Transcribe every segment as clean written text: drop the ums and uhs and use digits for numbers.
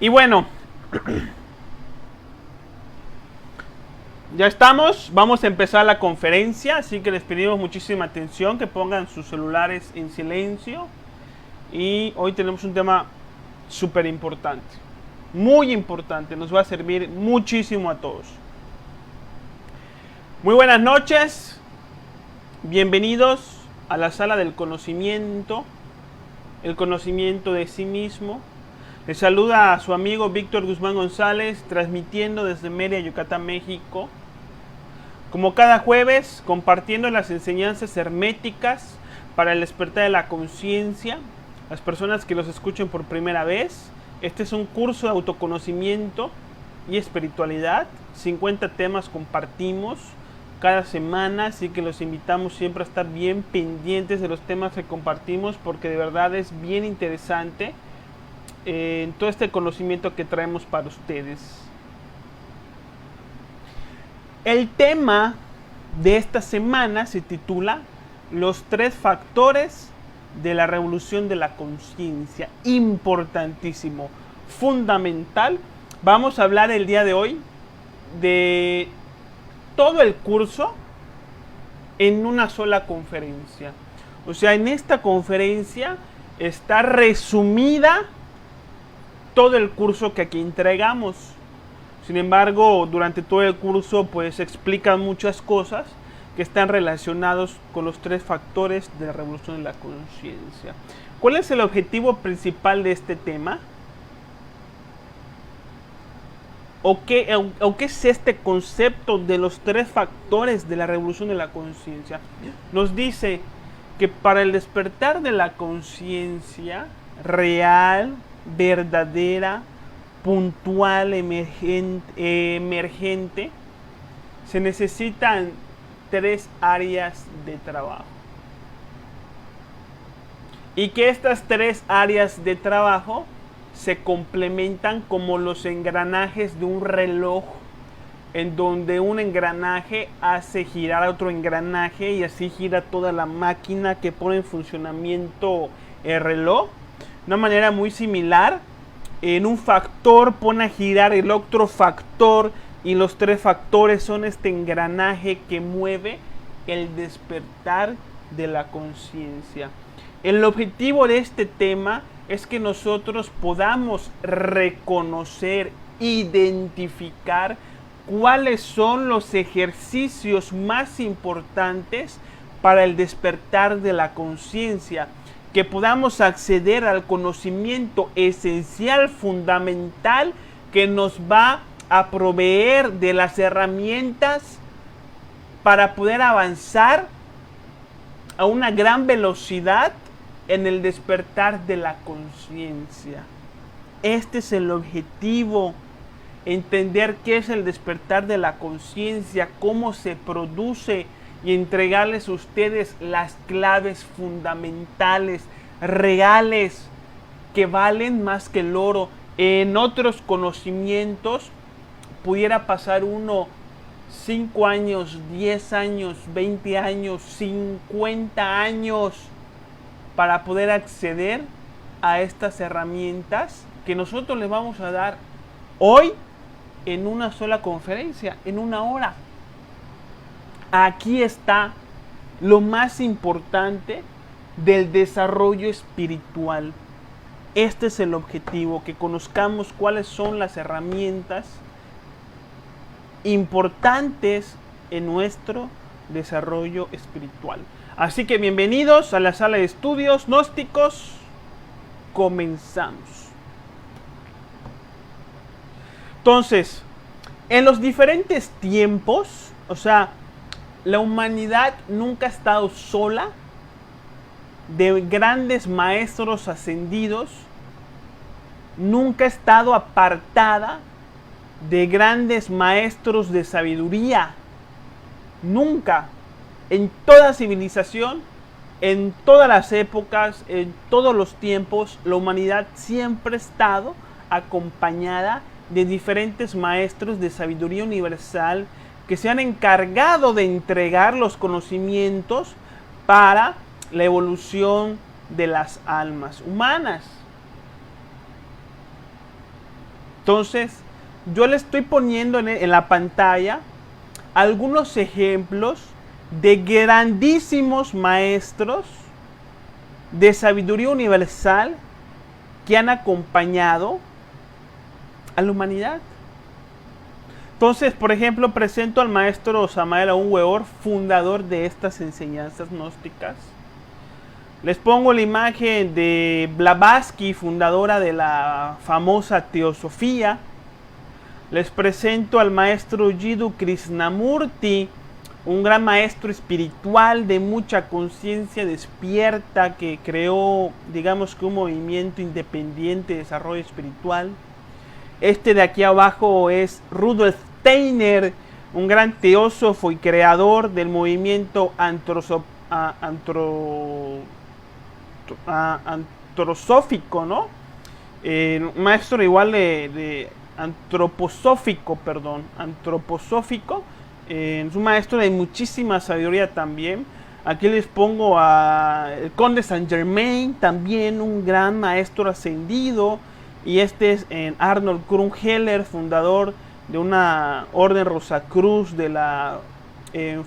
Y bueno, ya estamos, vamos a empezar la conferencia, así que les pedimos muchísima atención, que pongan sus celulares en silencio. Y hoy tenemos un tema súper importante, muy importante, nos va a servir muchísimo a todos. Muy buenas noches, bienvenidos a la sala del conocimiento, el conocimiento de sí mismo. Les saluda a su amigo Víctor Guzmán González, transmitiendo desde Mérida, Yucatán, México. Como cada jueves, compartiendo las enseñanzas herméticas para el despertar de la conciencia. Las personas que los escuchen por primera vez, este es un curso de autoconocimiento y espiritualidad. 50 temas compartimos cada semana, así que los invitamos siempre a estar bien pendientes de los temas que compartimos, porque de verdad es bien interesante todo este conocimiento que traemos para ustedes. El tema de esta semana se titula Los 3 factores de la revolución de la conciencia. Importantísimo, fundamental. Vamos a hablar el día de hoy de todo el curso en una sola conferencia. O sea, en esta conferencia está resumida todo el curso que aquí entregamos. Sin embargo, durante todo el curso pues se explican muchas cosas que están relacionados con los 3 factores de la revolución de la conciencia. ¿Cuál es el objetivo principal de este tema? ¿O qué es este concepto de los 3 factores de la revolución de la conciencia? Nos dice que para el despertar de la conciencia real, verdadera, puntual, emergente, se necesitan 3 áreas de trabajo. Y que estas 3 áreas de trabajo se complementan como los engranajes de un reloj, en donde un engranaje hace girar a otro engranaje y así gira toda la máquina que pone en funcionamiento el reloj. De una manera muy similar, en un factor pone a girar el otro factor, y los 3 factores son este engranaje que mueve el despertar de la conciencia. El objetivo de este tema es que nosotros podamos reconocer, identificar cuáles son los ejercicios más importantes para el despertar de la conciencia, que podamos acceder al conocimiento esencial, fundamental, que nos va a proveer de las herramientas para poder avanzar a una gran velocidad en el despertar de la conciencia. Este es el objetivo, entender qué es el despertar de la conciencia, cómo se produce, y entregarles a ustedes las claves fundamentales, reales, que valen más que el oro. En otros conocimientos pudiera pasar uno 5 años, 10 años, 20 años, 50 años para poder acceder a estas herramientas que nosotros les vamos a dar hoy en una sola conferencia, en 1 hora. Aquí está lo más importante del desarrollo espiritual. Este es el objetivo, que conozcamos cuáles son las herramientas importantes en nuestro desarrollo espiritual. Así que bienvenidos a la sala de estudios gnósticos. Comenzamos. Entonces, en los diferentes tiempos, o sea, la humanidad nunca ha estado sola de grandes maestros ascendidos, nunca ha estado apartada de grandes maestros de sabiduría. Nunca, en toda civilización, en todas las épocas, en todos los tiempos, la humanidad siempre ha estado acompañada de diferentes maestros de sabiduría universal que se han encargado de entregar los conocimientos para la evolución de las almas humanas. Entonces, yo le estoy poniendo en la pantalla algunos ejemplos de grandísimos maestros de sabiduría universal que han acompañado a la humanidad. Entonces, por ejemplo, presento al maestro Samael Aun Weor, fundador de estas enseñanzas gnósticas. Les pongo la imagen de Blavatsky, fundadora de la famosa Teosofía. Les presento al maestro Jiddu Krishnamurti, un gran maestro espiritual de mucha conciencia despierta que creó, digamos que un movimiento independiente de desarrollo espiritual. Este de aquí abajo es Rudolf Steiner, un gran teósofo y creador del movimiento antrosófico, ¿no? Maestro igual de antroposófico, es un maestro de muchísima sabiduría también. Aquí les pongo al Conde Saint Germain, también un gran maestro ascendido. Y este es Arnold Krumheller, fundador de una orden Rosacruz, de la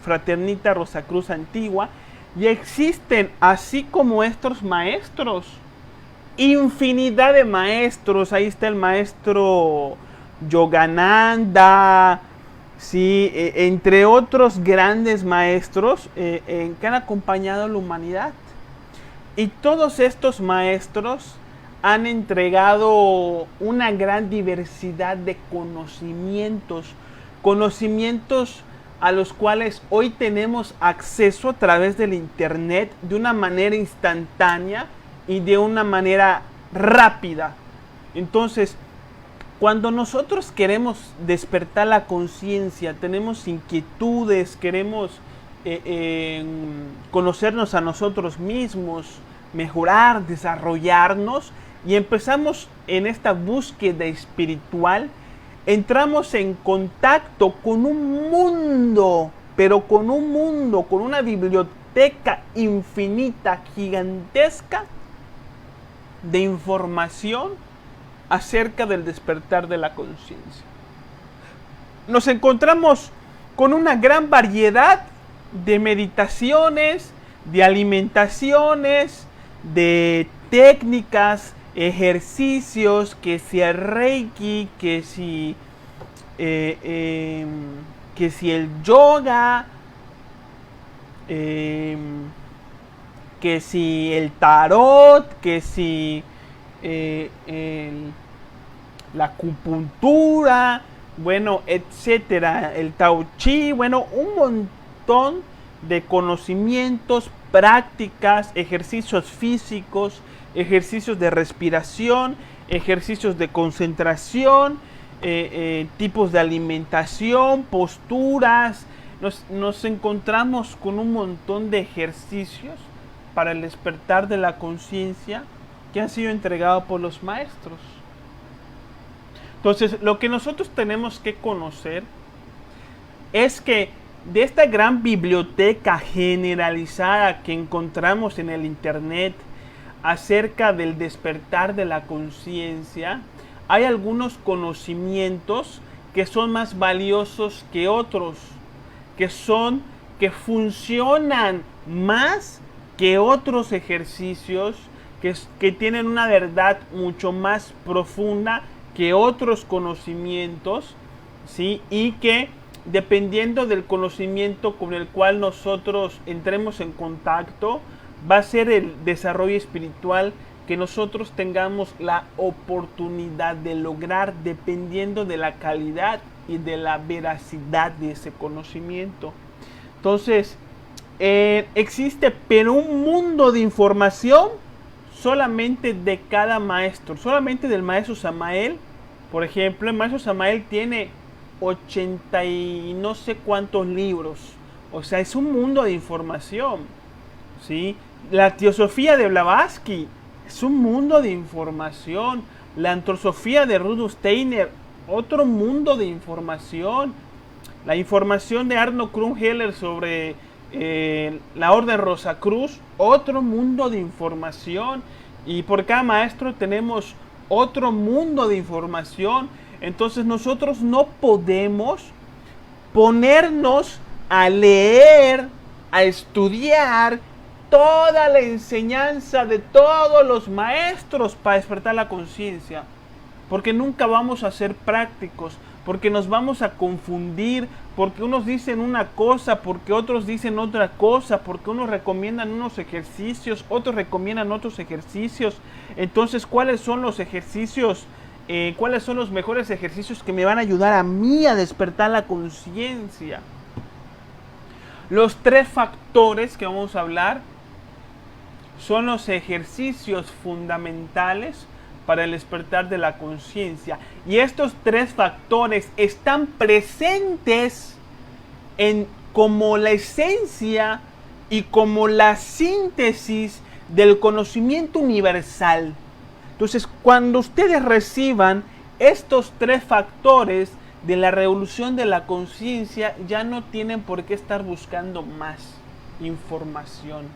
Fraternita Rosacruz Antigua. Y existen, así como estos maestros, infinidad de maestros. Ahí está el maestro Yogananda, ¿sí? Entre otros grandes maestros que han acompañado a la humanidad. Y todos estos maestros han entregado una gran diversidad de conocimientos a los cuales hoy tenemos acceso a través del internet de una manera instantánea y de una manera rápida. Entonces, cuando nosotros queremos despertar la conciencia, tenemos inquietudes, queremos conocernos a nosotros mismos, mejorar, desarrollarnos, y empezamos en esta búsqueda espiritual, entramos en contacto con un mundo, pero con un mundo, con una biblioteca infinita, gigantesca, de información acerca del despertar de la conciencia. Nos encontramos con una gran variedad de meditaciones, de alimentaciones, de técnicas, ejercicios, que si el Reiki, que si el yoga, que si el tarot, que si la acupuntura, bueno, etcétera, el tai chi, bueno, un montón de conocimientos, prácticas, ejercicios físicos, ejercicios de respiración, ejercicios de concentración, tipos de alimentación, posturas. Nos encontramos con un montón de ejercicios para el despertar de la conciencia que han sido entregados por los maestros. Entonces, lo que nosotros tenemos que conocer es que de esta gran biblioteca generalizada que encontramos en el internet acerca del despertar de la conciencia, hay algunos conocimientos que son más valiosos que otros, que funcionan más que otros ejercicios, que tienen una verdad mucho más profunda que otros conocimientos, ¿sí? Y que dependiendo del conocimiento con el cual nosotros entremos en contacto, va a ser el desarrollo espiritual que nosotros tengamos la oportunidad de lograr dependiendo de la calidad y de la veracidad de ese conocimiento. Entonces, existe pero un mundo de información solamente de cada maestro, solamente del maestro Samael. Por ejemplo, el maestro Samael tiene 80 y no sé cuántos libros. O sea, es un mundo de información, ¿sí? La teosofía de Blavatsky es un mundo de información. La antrosofía de Rudolf Steiner, otro mundo de información. La información de Arnold Krumheller sobre la orden Rosacruz, otro mundo de información. Y por cada maestro tenemos otro mundo de información. Entonces nosotros no podemos ponernos a leer, a estudiar toda la enseñanza de todos los maestros para despertar la conciencia, porque nunca vamos a ser prácticos, porque nos vamos a confundir, porque unos dicen una cosa, porque otros dicen otra cosa, porque unos recomiendan unos ejercicios, otros recomiendan otros ejercicios. Entonces, ¿cuáles son los ejercicios? ¿Cuáles son los mejores ejercicios que me van a ayudar a mí a despertar la conciencia? Los 3 factores que vamos a hablar son los ejercicios fundamentales para el despertar de la conciencia. Y estos 3 factores están presentes como la esencia y como la síntesis del conocimiento universal. Entonces, cuando ustedes reciban estos 3 factores de la revolución de la conciencia, ya no tienen por qué estar buscando más información.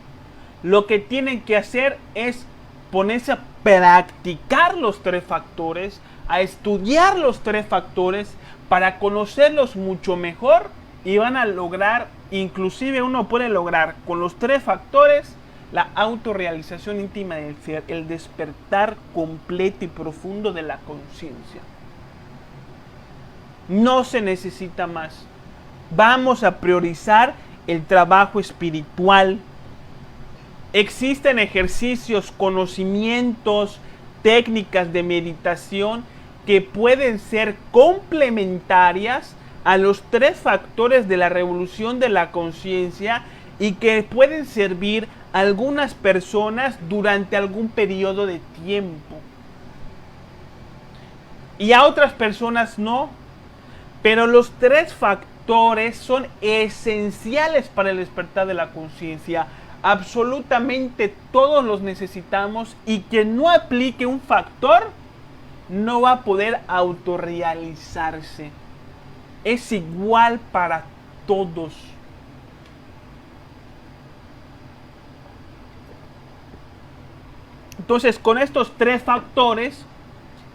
Lo que tienen que hacer es ponerse a practicar los 3 factores, a estudiar los 3 factores para conocerlos mucho mejor, y van a lograr, inclusive uno puede lograr con los 3 factores, la autorrealización íntima del ser, el despertar completo y profundo de la conciencia. No se necesita más. Vamos a priorizar el trabajo espiritual. Existen ejercicios, conocimientos, técnicas de meditación que pueden ser complementarias a los 3 factores de la revolución de la conciencia y que pueden servir a algunas personas durante algún periodo de tiempo. Y a otras personas no. Pero los 3 factores son esenciales para el despertar de la conciencia. Absolutamente todos los necesitamos, y quien no aplique un factor no va a poder autorrealizarse. Es igual para todos. Entonces, con estos 3 factores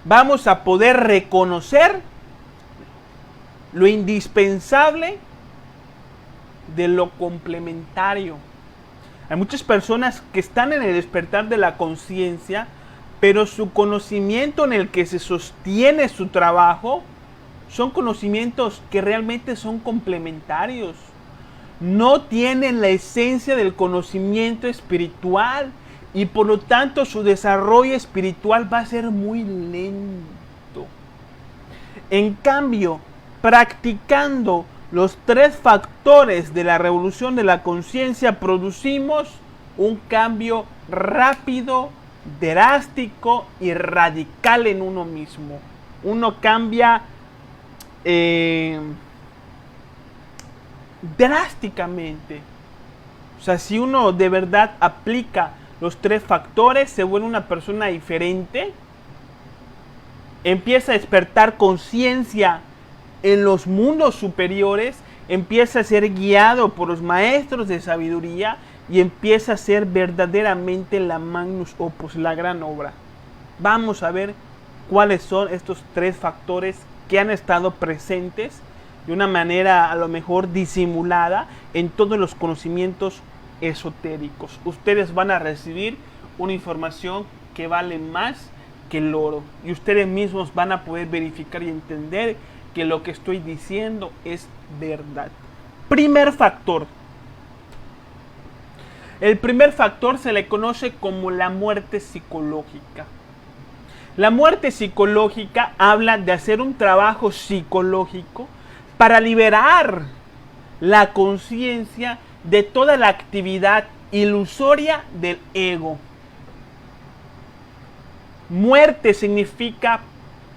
vamos a poder reconocer lo indispensable de lo complementario. Hay muchas personas que están en el despertar de la conciencia, pero su conocimiento en el que se sostiene su trabajo son conocimientos que realmente son complementarios. No tienen la esencia del conocimiento espiritual, y por lo tanto su desarrollo espiritual va a ser muy lento. En cambio, practicando los 3 factores de la revolución de la conciencia, producimos un cambio rápido, drástico y radical en uno mismo. Uno cambia drásticamente. O sea, si uno de verdad aplica los 3 factores, se vuelve una persona diferente, empieza a despertar conciencia en los mundos superiores, empieza a ser guiado por los maestros de sabiduría y empieza a ser verdaderamente la magnus opus, la gran obra. Vamos a ver cuáles son estos 3 factores que han estado presentes de una manera a lo mejor disimulada en todos los conocimientos esotéricos. Ustedes van a recibir una información que vale más que el oro, y ustedes mismos van a poder verificar y entender que lo que estoy diciendo es verdad. Primer factor. El primer factor se le conoce como la muerte psicológica. La muerte psicológica habla de hacer un trabajo psicológico para liberar la conciencia de toda la actividad ilusoria del ego. Muerte significa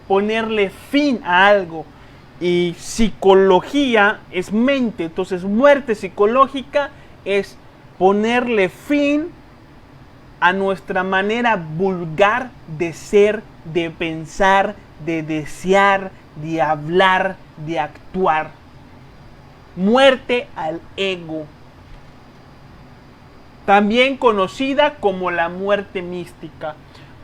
ponerle fin a algo, y psicología es mente. Entonces, muerte psicológica es ponerle fin a nuestra manera vulgar de ser, de pensar, de desear, de hablar, de actuar. Muerte al ego. También conocida como la muerte mística.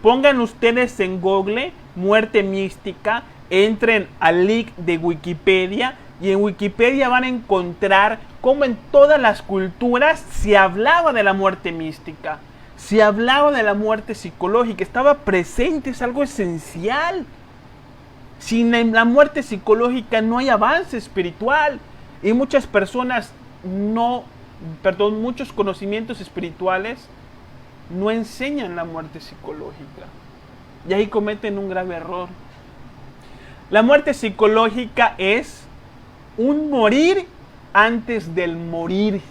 Pongan ustedes en Google muerte mística. entren al link de Wikipedia y en Wikipedia van a encontrar cómo en todas las culturas se hablaba de la muerte mística, se hablaba de la muerte psicológica, estaba presente, es algo esencial. Sin la muerte psicológica no hay avance espiritual y muchas personas muchos conocimientos espirituales no enseñan la muerte psicológica y ahí cometen un grave error. La muerte psicológica es un morir antes del morir.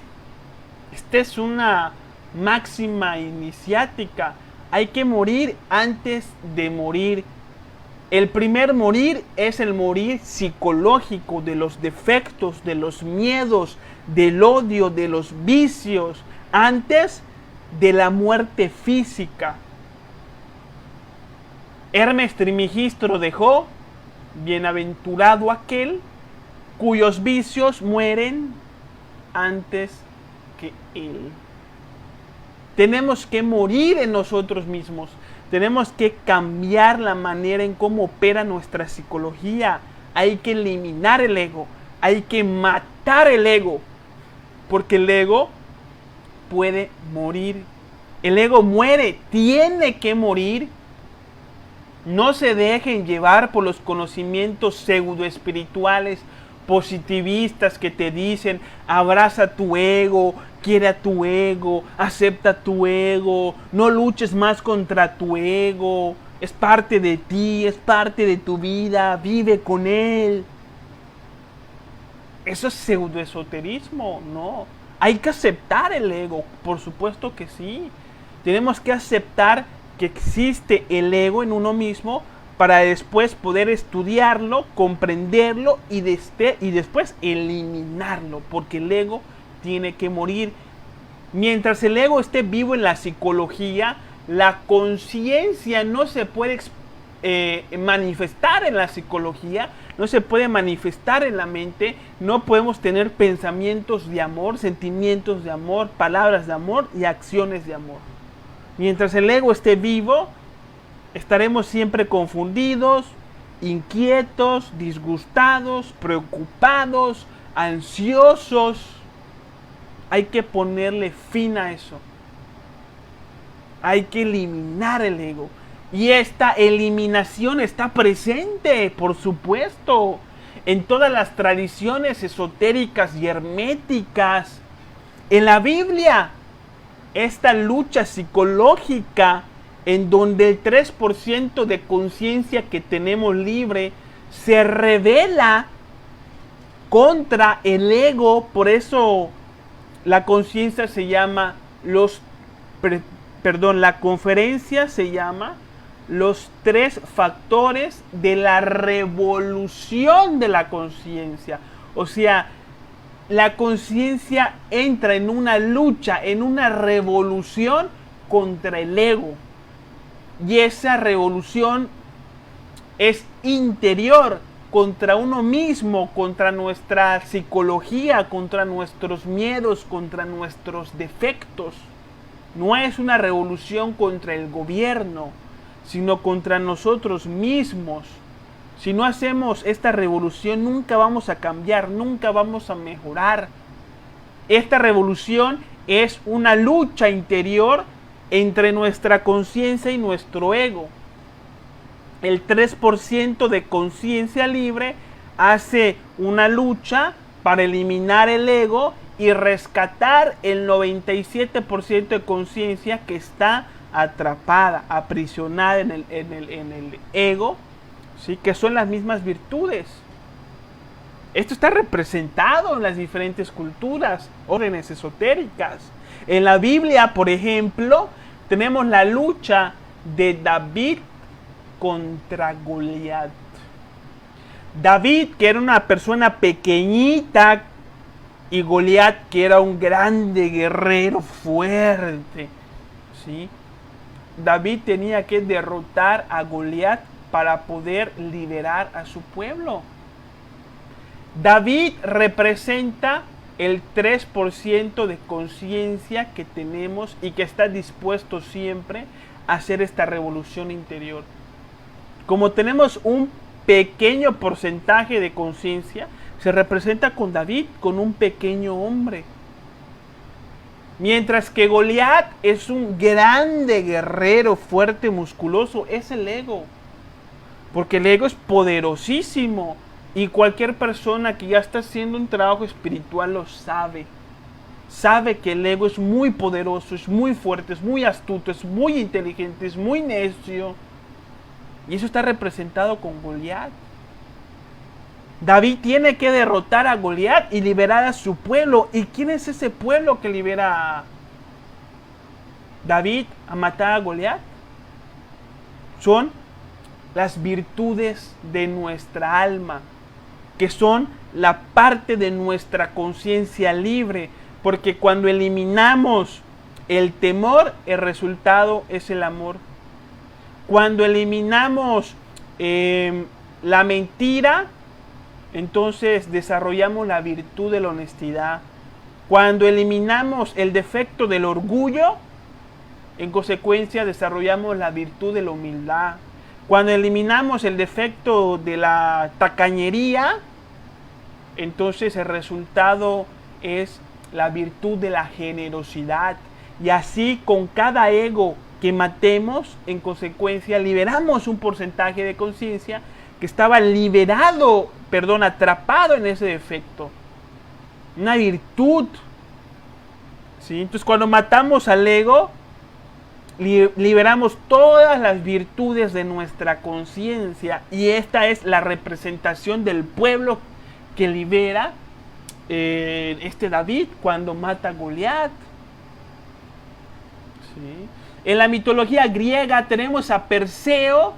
Esta es una máxima iniciática. Hay que morir antes de morir. El primer morir es el morir psicológico, de los defectos, de los miedos, del odio, de los vicios, antes de la muerte física. Hermes Trismegisto dejó: bienaventurado aquel cuyos vicios mueren antes que él. Tenemos que morir en nosotros mismos. Tenemos que cambiar la manera en cómo opera nuestra psicología. Hay que eliminar el ego. Hay que matar el ego. Porque el ego puede morir. El ego muere. Tiene que morir. No se dejen llevar por los conocimientos pseudoespirituales, positivistas que te dicen: abraza tu ego, quiere a tu ego, acepta tu ego, no luches más contra tu ego, es parte de ti, es parte de tu vida, vive con él. Eso es pseudoesoterismo, no. Hay que aceptar el ego, por supuesto que sí. Tenemos que aceptar que existe el ego en uno mismo para después poder estudiarlo, comprenderlo y después eliminarlo, porque el ego tiene que morir. Mientras el ego esté vivo en la psicología, la conciencia no se puede manifestar en la psicología, no se puede manifestar en la mente, no podemos tener pensamientos de amor, sentimientos de amor, palabras de amor y acciones de amor. Mientras el ego esté vivo, estaremos siempre confundidos, inquietos, disgustados, preocupados, ansiosos. Hay que ponerle fin a eso. Hay que eliminar el ego. Y esta eliminación está presente, por supuesto, en todas las tradiciones esotéricas y herméticas. En la Biblia, esta lucha psicológica en donde el 3% de conciencia que tenemos libre se revela contra el ego. Por eso la conciencia se llama la conferencia se llama los 3 factores de la revolución de la conciencia. O sea, la conciencia entra en una lucha, en una revolución contra el ego. Y esa revolución es interior, contra uno mismo, contra nuestra psicología, contra nuestros miedos, contra nuestros defectos. No es una revolución contra el gobierno, sino contra nosotros mismos. Si no hacemos esta revolución, nunca vamos a cambiar, nunca vamos a mejorar. Esta revolución es una lucha interior entre nuestra conciencia y nuestro ego. El 3% de conciencia libre hace una lucha para eliminar el ego y rescatar el 97% de conciencia que está atrapada, aprisionada en el ego, ¿sí? Que son las mismas virtudes. Esto está representado en las diferentes culturas, órdenes esotéricas. En la Biblia, por ejemplo, tenemos la lucha de David contra Goliat. David, que era una persona pequeñita, y Goliat, que era un grande guerrero fuerte, ¿sí? David tenía que derrotar a Goliat para poder liberar a su pueblo. David representa el 3% de conciencia que tenemos y que está dispuesto siempre a hacer esta revolución interior. Como tenemos un pequeño porcentaje de conciencia, se representa con David, con un pequeño hombre. Mientras que Goliat es un grande guerrero, fuerte, musculoso, es el ego. Porque el ego es poderosísimo. Y cualquier persona que ya está haciendo un trabajo espiritual lo sabe. Sabe que el ego es muy poderoso, es muy fuerte, es muy astuto, es muy inteligente, es muy necio. Y eso está representado con Goliat. David tiene que derrotar a Goliat y liberar a su pueblo. ¿Y quién es ese pueblo que libera a David a matar a Goliat? Son las virtudes de nuestra alma, que son la parte de nuestra conciencia libre. Porque cuando eliminamos el temor, el resultado es el amor. Cuando eliminamos la mentira, entonces desarrollamos la virtud de la honestidad. Cuando eliminamos el defecto del orgullo, en consecuencia desarrollamos la virtud de la humildad. Cuando eliminamos el defecto de la tacañería, entonces el resultado es la virtud de la generosidad. Y así con cada ego que matemos, en consecuencia liberamos un porcentaje de conciencia que estaba atrapado en ese defecto. Una virtud. ¿Sí? Entonces cuando matamos al ego, liberamos todas las virtudes de nuestra conciencia. Y esta es la representación del pueblo que libera David cuando mata a Goliat. ¿Sí? En la mitología griega tenemos a Perseo,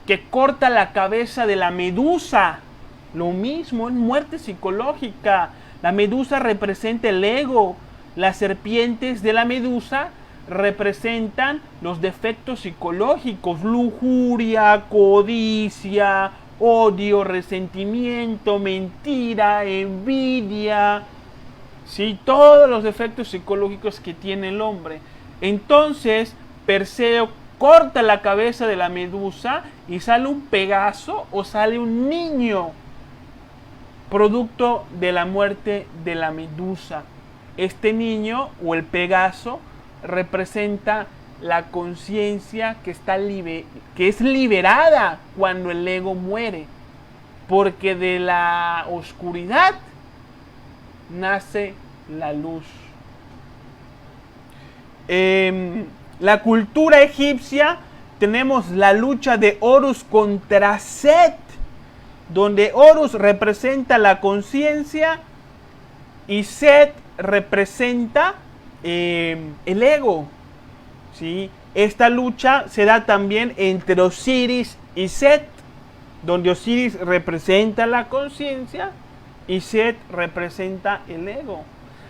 que corta la cabeza de la medusa. Lo mismo, es muerte psicológica. La medusa representa el ego. Las serpientes de la medusa representan los defectos psicológicos: lujuria, codicia, odio, resentimiento, mentira, envidia. ¿Sí? Todos los defectos psicológicos que tiene el hombre. Entonces, Perseo corta la cabeza de la medusa y sale un Pegaso o sale un niño, producto de la muerte de la medusa. Este niño o el Pegaso representa la conciencia que es liberada cuando el ego muere, porque de la oscuridad nace la luz. La cultura egipcia tenemos la lucha de Horus contra Set, donde Horus representa la conciencia y Set representa el ego. ¿Sí? Esta lucha se da también entre Osiris y Set, donde Osiris representa la conciencia y Set representa el ego.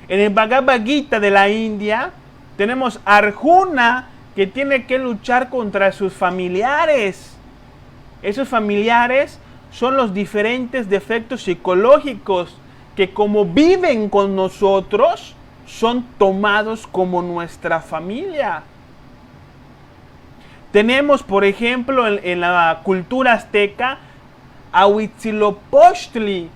En el Bhagavad Gita de la India tenemos a Arjuna, que tiene que luchar contra sus familiares. Esos familiares son los diferentes defectos psicológicos que, como viven con nosotros, son tomados como nuestra familia. Tenemos, por ejemplo, en la cultura azteca, a Huitzilopochtli,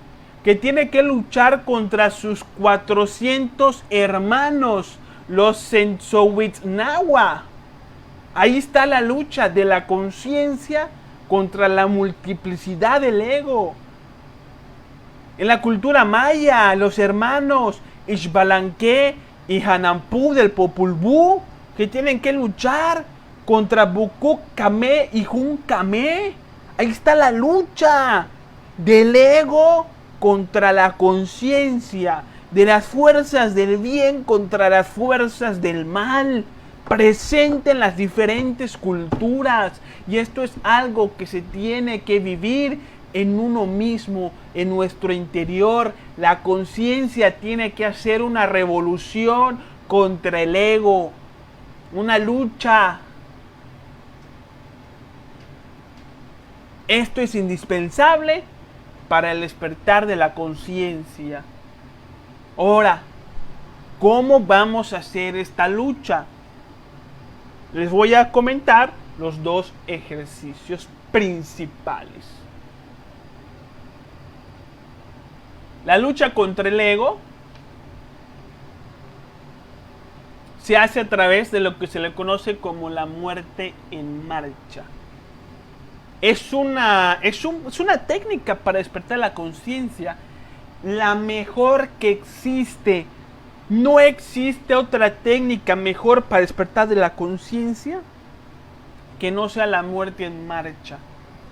que tiene que luchar contra sus 400 hermanos, los Zenzohuitznahua. Ahí está la lucha de la conciencia contra la multiplicidad del ego. En la cultura maya, los hermanos Ixbalanque y Hanampú del Popol Vuh, que tienen que luchar contra Bukuk Kame y Hun Kame. Ahí está la lucha del ego contra la conciencia, de las fuerzas del bien contra las fuerzas del mal, presente en las diferentes culturas. Y esto es algo que se tiene que vivir en uno mismo, en nuestro interior. La conciencia tiene que hacer una revolución contra el ego, una lucha. Esto es indispensable para el despertar de la conciencia. Ahora, ¿cómo vamos a hacer esta lucha? Les voy a comentar los dos ejercicios principales. La lucha contra el ego se hace a través de lo que se le conoce como la muerte en marcha. Es una técnica para despertar la conciencia, la mejor que existe. No existe otra técnica mejor para despertar de la conciencia que no sea la muerte en marcha.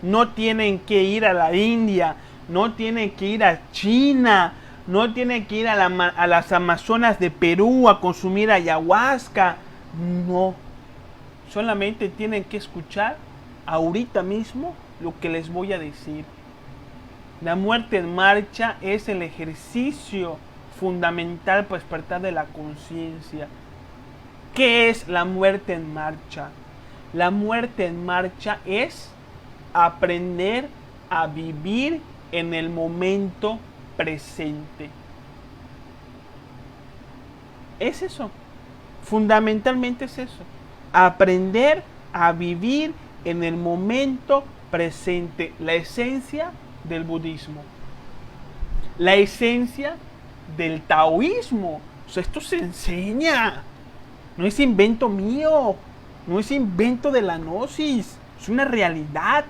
No tienen que ir a la India, no tienen que ir a China, no tienen que ir a las Amazonas de Perú a consumir ayahuasca. No, solamente tienen que escuchar ahorita mismo lo que les voy a decir. La muerte en marcha es el ejercicio fundamental para despertar de la conciencia. ¿Qué es la muerte en marcha? La muerte en marcha es aprender a vivir en el momento presente. Es eso. Fundamentalmente es eso. Aprender a vivir en el momento presente. La esencia del budismo. La esencia del taoísmo. O sea, esto se enseña. No es invento mío. No es invento de la gnosis. Es una realidad.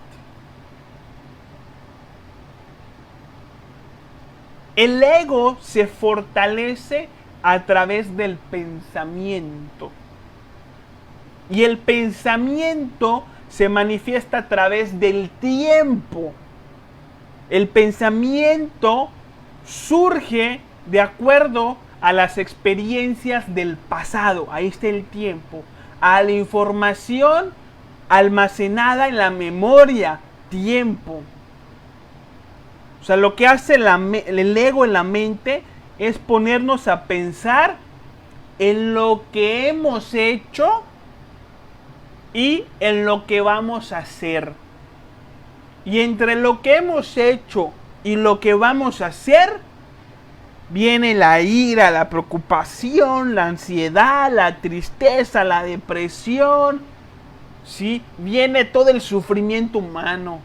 El ego se fortalece a través del pensamiento. Y el pensamiento se manifiesta a través del tiempo. El pensamiento surge de acuerdo a las experiencias del pasado. Ahí está el tiempo. A la información almacenada en la memoria. Tiempo. O sea, lo que hace el ego en la mente es ponernos a pensar en lo que hemos hecho y en lo que vamos a hacer. Y entre lo que hemos hecho y lo que vamos a hacer, viene la ira, la preocupación, la ansiedad, la tristeza, la depresión, ¿sí? Viene todo el sufrimiento humano.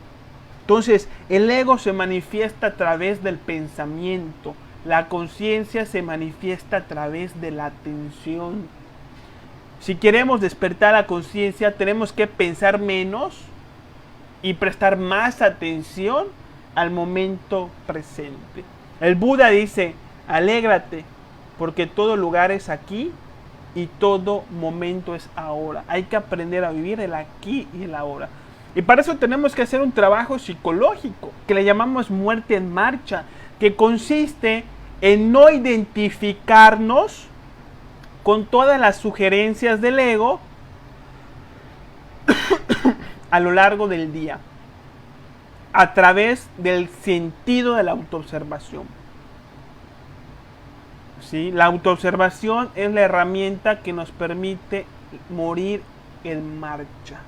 Entonces, el ego se manifiesta a través del pensamiento. La conciencia se manifiesta a través de la atención. Si queremos despertar la conciencia, tenemos que pensar menos y prestar más atención al momento presente. El Buda dice, alégrate, porque todo lugar es aquí y todo momento es ahora. Hay que aprender a vivir el aquí y el ahora. Y para eso tenemos que hacer un trabajo psicológico, que le llamamos muerte en marcha, que consiste en no identificarnos con todas las sugerencias del ego a lo largo del día, a través del sentido de la autoobservación. ¿Sí? La autoobservación es la herramienta que nos permite morir en marcha.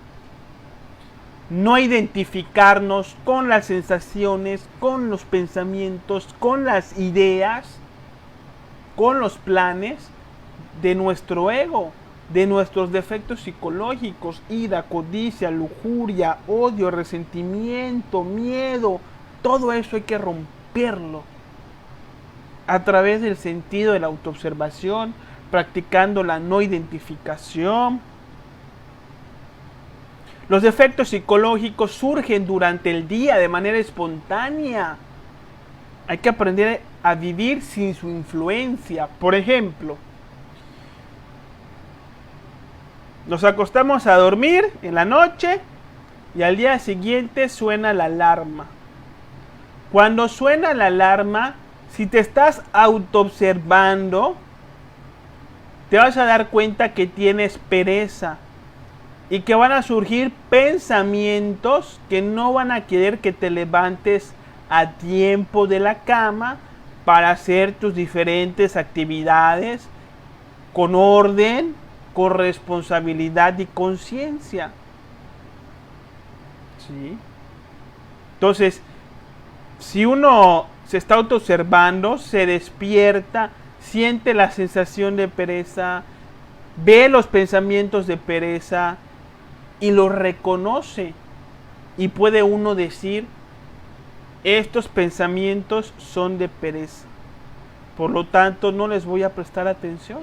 No identificarnos con las sensaciones, con los pensamientos, con las ideas, con los planes de nuestro ego, de nuestros defectos psicológicos, ira, codicia, lujuria, odio, resentimiento, miedo. Todo eso hay que romperlo a través del sentido de la autoobservación, practicando la no identificación. Los defectos psicológicos surgen durante el día de manera espontánea. Hay que aprender a vivir sin su influencia. Por ejemplo, nos acostamos a dormir en la noche y al día siguiente suena la alarma. Cuando suena la alarma, si te estás autoobservando, te vas a dar cuenta que tienes pereza. Y que van a surgir pensamientos que no van a querer que te levantes a tiempo de la cama para hacer tus diferentes actividades con orden, con responsabilidad y conciencia. ¿Sí? Entonces, si uno se está autoobservando, se despierta, siente la sensación de pereza, ve los pensamientos de pereza, y lo reconoce. Y puede uno decir, estos pensamientos son de pereza, por lo tanto no les voy a prestar atención.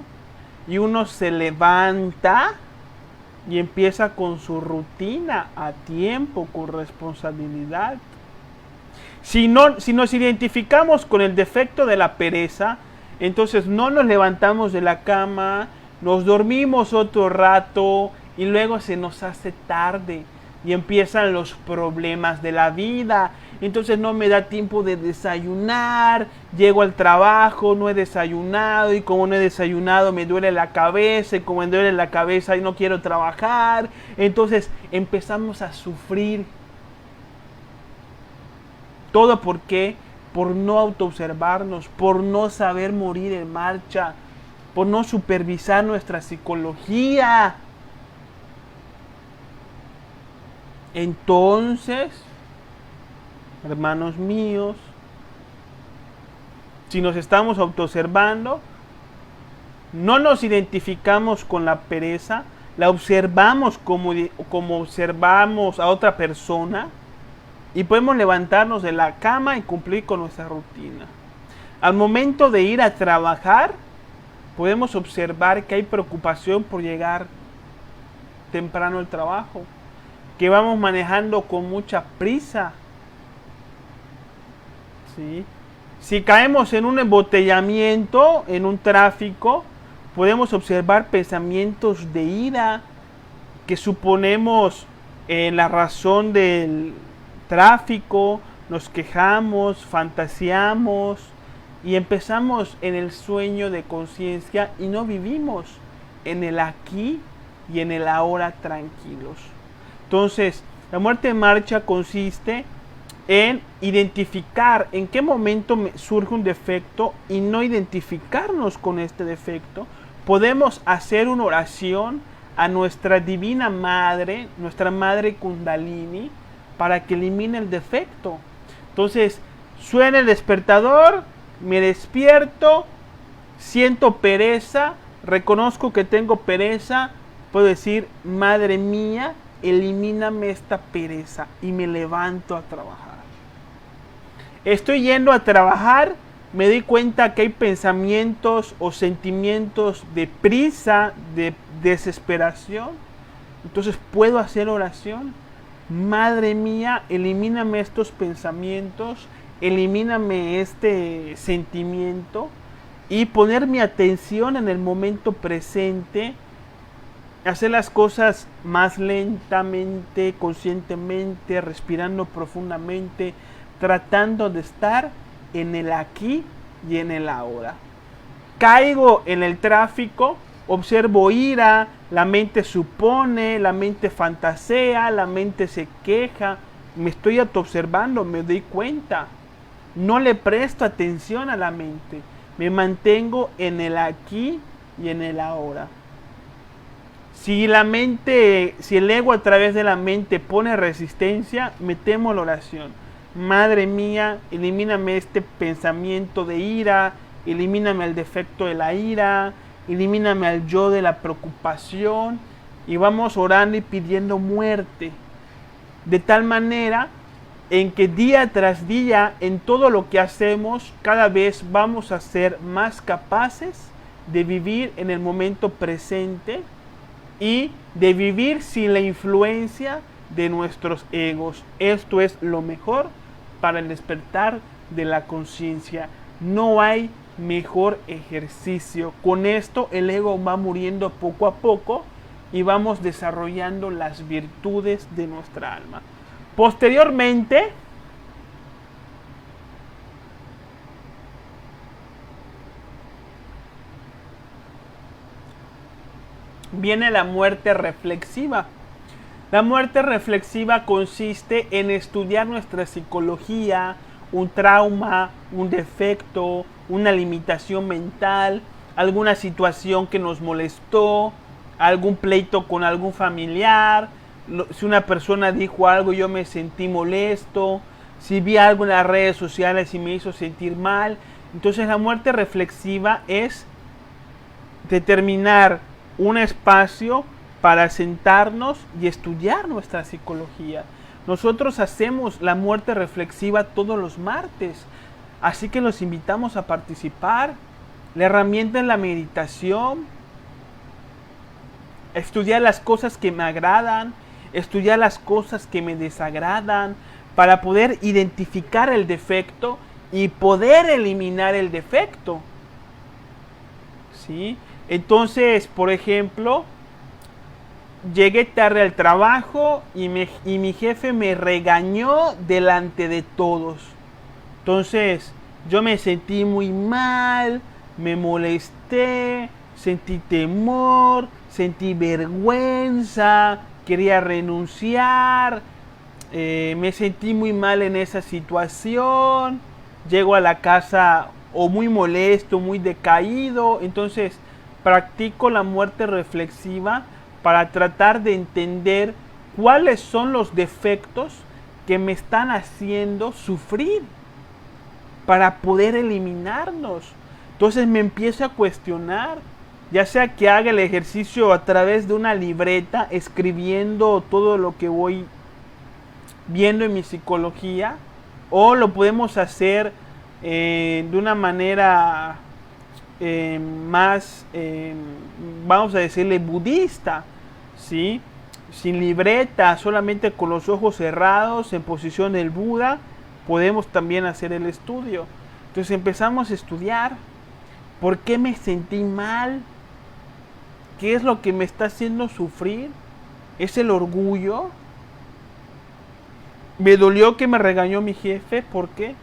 Y uno se levanta y empieza con su rutina a tiempo, con responsabilidad. Si nos identificamos con el defecto de la pereza, entonces no nos levantamos de la cama, nos dormimos otro rato y luego se nos hace tarde y empiezan los problemas de la vida. Entonces no me da tiempo de desayunar, llego al trabajo, no he desayunado y como no he desayunado me duele la cabeza y como me duele la cabeza y no quiero trabajar. Entonces empezamos a sufrir. ¿Todo por qué? Por no autoobservarnos, por no saber morir en marcha, por no supervisar nuestra psicología. Entonces, hermanos míos, si nos estamos autoobservando, no nos identificamos con la pereza, la observamos como observamos a otra persona y podemos levantarnos de la cama y cumplir con nuestra rutina. Al momento de ir a trabajar, podemos observar que hay preocupación por llegar temprano al trabajo, que vamos manejando con mucha prisa. ¿Sí? Si caemos en un embotellamiento, en un tráfico, podemos observar pensamientos de ira que suponemos en la razón del tráfico, nos quejamos, fantaseamos y empezamos en el sueño de conciencia y no vivimos en el aquí y en el ahora tranquilos. Entonces, la muerte en marcha consiste en identificar en qué momento me surge un defecto y no identificarnos con este defecto. Podemos hacer una oración a nuestra divina madre, nuestra madre Kundalini, para que elimine el defecto. Entonces, suena el despertador, me despierto, siento pereza, reconozco que tengo pereza, puedo decir, madre mía, elimíname esta pereza y me levanto a trabajar. Estoy yendo a trabajar, me doy cuenta que hay pensamientos o sentimientos de prisa, de desesperación. Entonces puedo hacer oración. Madre mía, elimíname estos pensamientos, elimíname este sentimiento y poner mi atención en el momento presente, hacer las cosas más lentamente, conscientemente, respirando profundamente, tratando de estar en el aquí y en el ahora. Caigo en el tráfico, observo ira, la mente supone, la mente fantasea, la mente se queja, me estoy autoobservando, me doy cuenta. No le presto atención a la mente, me mantengo en el aquí y en el ahora. Si el ego a través de la mente pone resistencia, metemos la oración. Madre mía, elimíname este pensamiento de ira, elimíname el defecto de la ira, elimíname al yo de la preocupación, y vamos orando y pidiendo muerte. De tal manera en que día tras día, en todo lo que hacemos, cada vez vamos a ser más capaces de vivir en el momento presente y de vivir sin la influencia de nuestros egos. Esto es lo mejor para el despertar de la conciencia. No hay mejor ejercicio. Con esto el ego va muriendo poco a poco y vamos desarrollando las virtudes de nuestra alma. Posteriormente, viene la muerte reflexiva. La muerte reflexiva consiste en estudiar nuestra psicología, un trauma, un defecto, una limitación mental, alguna situación que nos molestó, algún pleito con algún familiar, si una persona dijo algo y yo me sentí molesto, si vi algo en las redes sociales y me hizo sentir mal. Entonces la muerte reflexiva es determinar un espacio para sentarnos y estudiar nuestra psicología. Nosotros hacemos la muerte reflexiva todos los martes, así que los invitamos a participar. La herramienta es la meditación, estudiar las cosas que me agradan, estudiar las cosas que me desagradan, para poder identificar el defecto y poder eliminar el defecto. ¿Sí? Entonces, por ejemplo, llegué tarde al trabajo y mi jefe me regañó delante de todos. Entonces, yo me sentí muy mal, me molesté, sentí temor, sentí vergüenza, quería renunciar, me sentí muy mal en esa situación. Llego a la casa o muy molesto, muy decaído. Entonces, practico la muerte reflexiva para tratar de entender cuáles son los defectos que me están haciendo sufrir, para poder eliminarlos. Entonces me empiezo a cuestionar, ya sea que haga el ejercicio a través de una libreta, escribiendo todo lo que voy viendo en mi psicología, o lo podemos hacer de una manera más, vamos a decirle, budista, ¿sí? Sin libreta, solamente con los ojos cerrados, en posición del Buda, podemos también hacer el estudio. Entonces empezamos a estudiar. ¿Por qué me sentí mal? ¿Qué es lo que me está haciendo sufrir? ¿Es el orgullo? ¿Me dolió que me regañó mi jefe? ¿Por qué?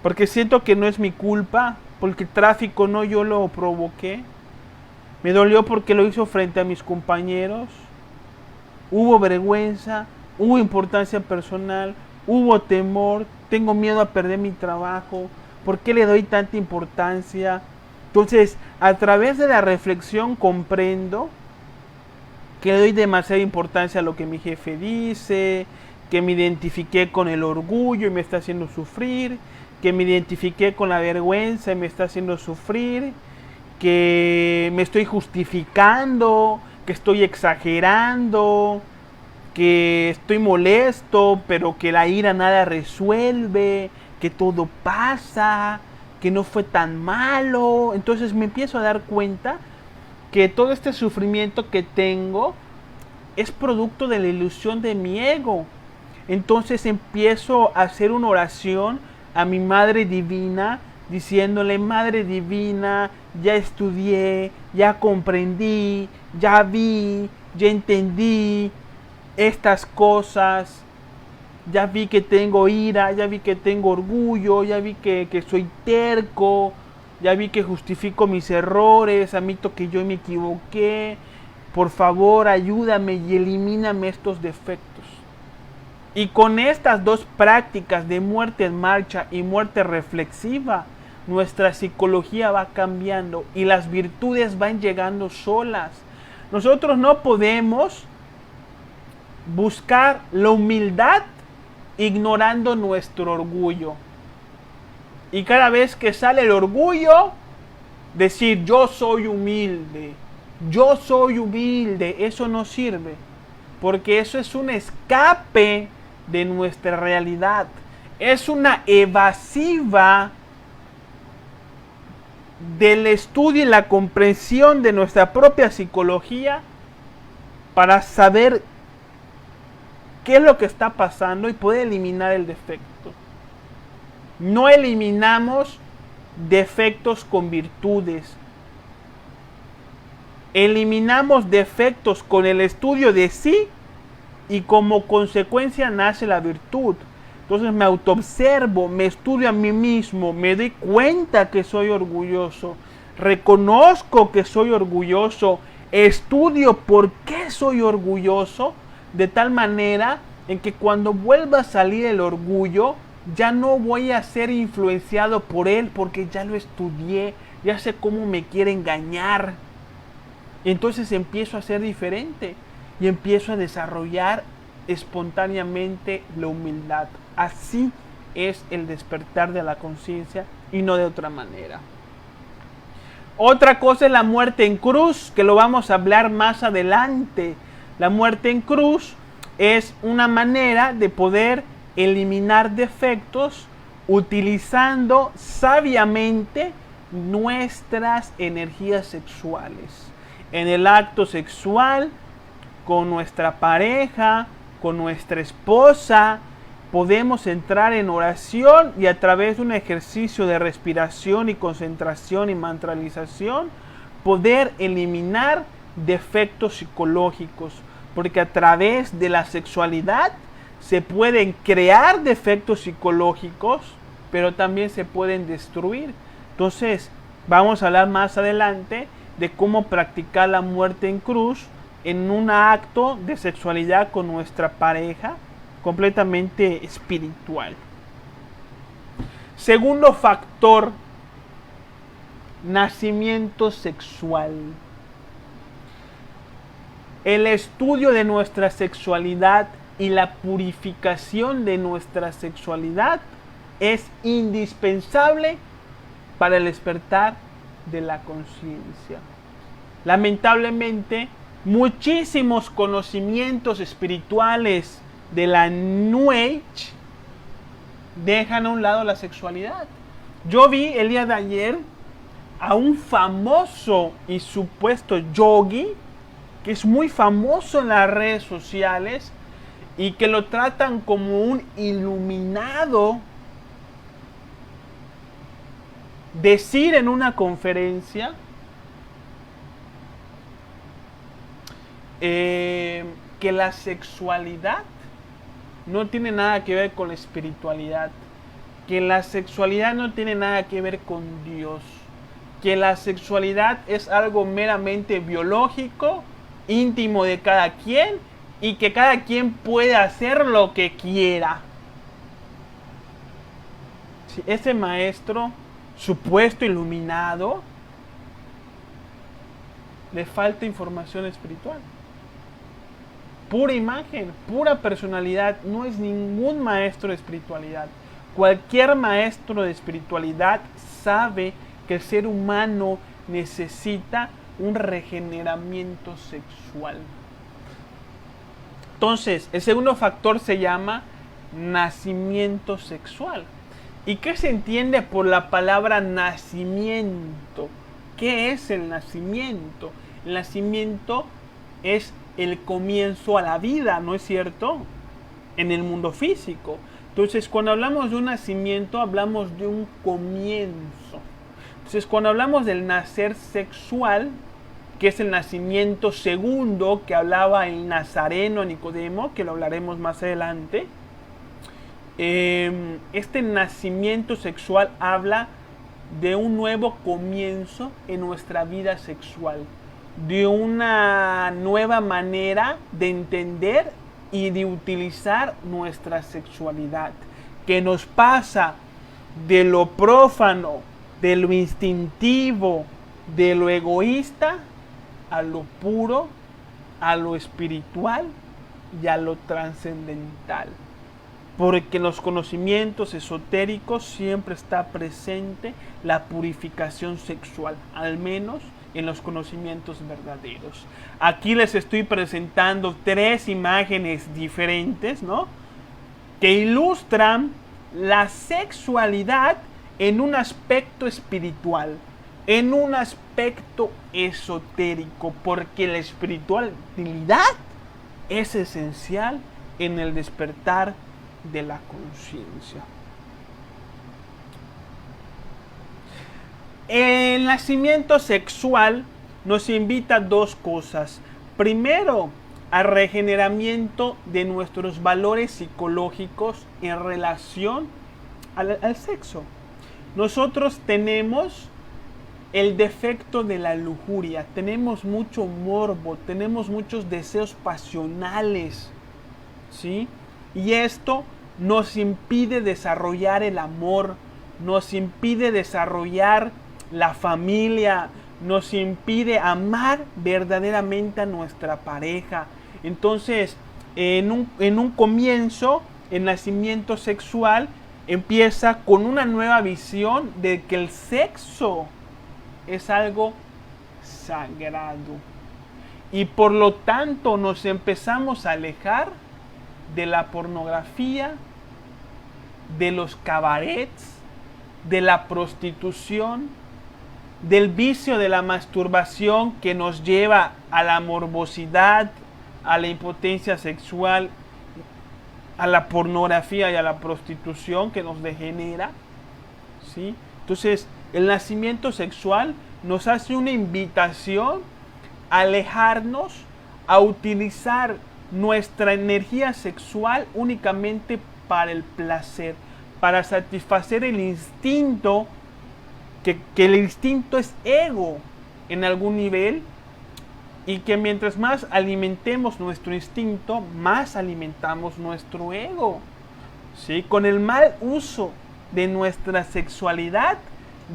Porque siento que no es mi culpa, porque el tráfico no yo lo provoqué. Me dolió porque lo hizo frente a mis compañeros. Hubo vergüenza, hubo importancia personal, hubo temor, tengo miedo a perder mi trabajo. ¿Por qué le doy tanta importancia? Entonces, a través de la reflexión comprendo que le doy demasiada importancia a lo que mi jefe dice, que me identifiqué con el orgullo y me está haciendo sufrir, que me identifiqué con la vergüenza y me está haciendo sufrir, que me estoy justificando, que estoy exagerando, que estoy molesto, pero que la ira nada resuelve, que todo pasa, que no fue tan malo. Entonces me empiezo a dar cuenta que todo este sufrimiento que tengo es producto de la ilusión de mi ego. Entonces empiezo a hacer una oración a mi Madre Divina, diciéndole: Madre Divina, ya estudié, ya comprendí, ya vi, ya entendí estas cosas, ya vi que tengo ira, ya vi que tengo orgullo, ya vi que soy terco, ya vi que justifico mis errores, admito que yo me equivoqué. Por favor, ayúdame y elimíname estos defectos. Y con estas dos prácticas de muerte en marcha y muerte reflexiva, nuestra psicología va cambiando y las virtudes van llegando solas. Nosotros no podemos buscar la humildad ignorando nuestro orgullo. Y cada vez que sale el orgullo, decir yo soy humilde, eso no sirve, porque eso es un escape de nuestra realidad, es una evasiva del estudio y la comprensión de nuestra propia psicología para saber qué es lo que está pasando y poder eliminar el defecto. No eliminamos defectos con virtudes. Eliminamos defectos con el estudio de sí y como consecuencia nace la virtud. Entonces me autoobservo, me estudio a mí mismo, me doy cuenta que soy orgulloso, reconozco que soy orgulloso, estudio por qué soy orgulloso, de tal manera en que cuando vuelva a salir el orgullo, ya no voy a ser influenciado por él porque ya lo estudié, ya sé cómo me quiere engañar. Entonces empiezo a ser diferente y empiezo a desarrollar espontáneamente la humildad. Así es el despertar de la conciencia y no de otra manera. Otra cosa es la muerte en cruz, que lo vamos a hablar más adelante. La muerte en cruz es una manera de poder eliminar defectos utilizando sabiamente nuestras energías sexuales. En el acto sexual, con nuestra pareja, con nuestra esposa, podemos entrar en oración y a través de un ejercicio de respiración y concentración y mantralización, poder eliminar defectos psicológicos. Porque a través de la sexualidad se pueden crear defectos psicológicos, pero también se pueden destruir. Entonces, vamos a hablar más adelante de cómo practicar la muerte en cruz en un acto de sexualidad con nuestra pareja completamente espiritual. Segundo factor, nacimiento sexual. El estudio de nuestra sexualidad y la purificación de nuestra sexualidad es indispensable para el despertar de la conciencia. Lamentablemente, muchísimos conocimientos espirituales de la New Age dejan a un lado la sexualidad. Yo vi el día de ayer a un famoso y supuesto yogi que es muy famoso en las redes sociales y que lo tratan como un iluminado, decir en una conferencia que la sexualidad no tiene nada que ver con la espiritualidad, que la sexualidad no tiene nada que ver con Dios, que la sexualidad es algo meramente biológico, íntimo de cada quien y que cada quien puede hacer lo que quiera. Si ese maestro supuesto iluminado le falta información espiritual, pura imagen, pura personalidad, no es ningún maestro de espiritualidad. Cualquier maestro de espiritualidad sabe que el ser humano necesita un regeneramiento sexual. Entonces, el segundo factor se llama nacimiento sexual. ¿Y qué se entiende por la palabra nacimiento? ¿Qué es el nacimiento? El nacimiento es el comienzo a la vida, ¿no es cierto? En el mundo físico. Entonces, cuando hablamos de un nacimiento, hablamos de un comienzo. Entonces, cuando hablamos del nacer sexual, que es el nacimiento segundo que hablaba el Nazareno Nicodemo, que lo hablaremos más adelante, este nacimiento sexual habla de un nuevo comienzo en nuestra vida sexual, de una nueva manera de entender y de utilizar nuestra sexualidad, que nos pasa de lo prófano, de lo instintivo, de lo egoísta, a lo puro, a lo espiritual y a lo trascendental. Porque en los conocimientos esotéricos siempre está presente la purificación sexual, al menos en los conocimientos verdaderos. Aquí les estoy presentando 3 imágenes diferentes, ¿no?, que ilustran la sexualidad en un aspecto espiritual, en un aspecto esotérico, porque la espiritualidad es esencial en el despertar de la conciencia. El nacimiento sexual nos invita a 2 cosas. Primero, al regeneramiento de nuestros valores psicológicos en relación al sexo. Nosotros tenemos el defecto de la lujuria, tenemos mucho morbo, tenemos muchos deseos pasionales, ¿sí? Y esto nos impide desarrollar el amor, nos impide desarrollar la familia, nos impide amar verdaderamente a nuestra pareja. Entonces, en un comienzo, el nacimiento sexual empieza con una nueva visión de que el sexo es algo sagrado. y por lo tanto nos empezamos a alejar de la pornografía, de los cabarets, de la prostitución, del vicio de la masturbación que nos lleva a la morbosidad, a la impotencia sexual, a la pornografía y a la prostitución que nos degenera, ¿sí? Entonces, el nacimiento sexual nos hace una invitación a alejarnos, a utilizar nuestra energía sexual únicamente para el placer, para satisfacer el instinto, que el instinto es ego en algún nivel, y que mientras más alimentemos nuestro instinto, más alimentamos nuestro ego, ¿sí? Con el mal uso de nuestra sexualidad,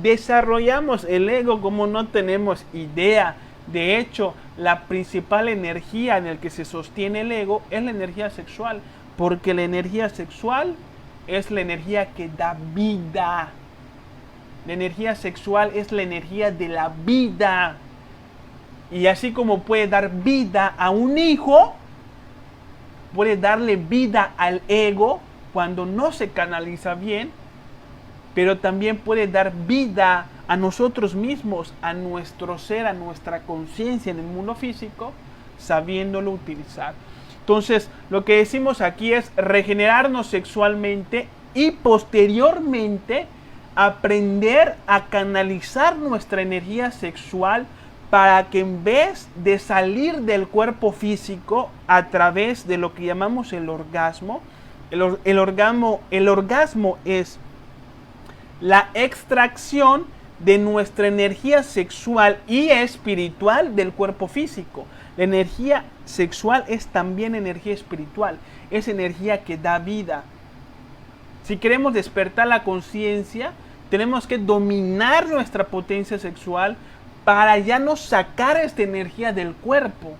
desarrollamos el ego como no tenemos idea. De hecho, la principal energía en la que se sostiene el ego es la energía sexual, porque la energía sexual es la energía que da vida. La energía sexual es la energía de la vida. Y así como puede dar vida a un hijo, puede darle vida al ego cuando no se canaliza bien, pero también puede dar vida a nosotros mismos, a nuestro ser, a nuestra conciencia en el mundo físico, sabiéndolo utilizar. Entonces, lo que decimos aquí es regenerarnos sexualmente y posteriormente aprender a canalizar nuestra energía sexual para que en vez de salir del cuerpo físico a través de lo que llamamos el orgasmo, el orgasmo es la extracción de nuestra energía sexual y espiritual del cuerpo físico. La energía sexual es también energía espiritual, es energía que da vida. Si queremos despertar la conciencia, tenemos que dominar nuestra potencia sexual para ya no sacar esta energía del cuerpo